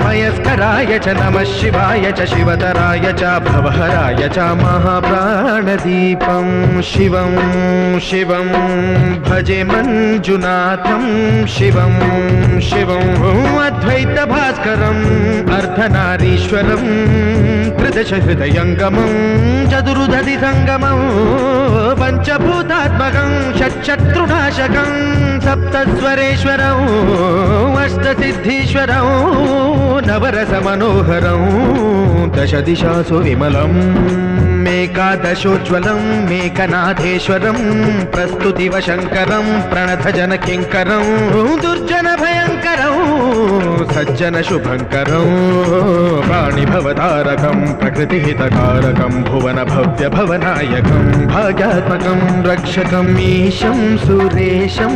मयस्कराय च नमः शिवाय च शिवतराय च भवहराय च महाप्राणदीपं शिवं शिवं भजे मञ्जुनाथं शिवं शिवं अद्वैतभास्करम् अर्धनारीश्वरं त्रिदशहृदयङ्गमं चतुर्दधिसङ्गमं पञ्चभूतात्मकं षट्शत्रुनाशकं सप्तस्वरेश्वरं अष्टसिद्धीश्वरं नवरसमनोहरं दशदिशासु विमलम् मेकादशोज्ज्वलं मेकनाथेश्वरं प्रस्तुतिवशङ्करं प्रणतजनकिङ्करं दुर्जनभयङ्करं सज्जनशुभङ्करं प्राणिभवतारकं प्रकृतिहितकारकं भुवनभव्यभवनायकं भाग्यात्मकं रक्षकम् ईशं सुरेशं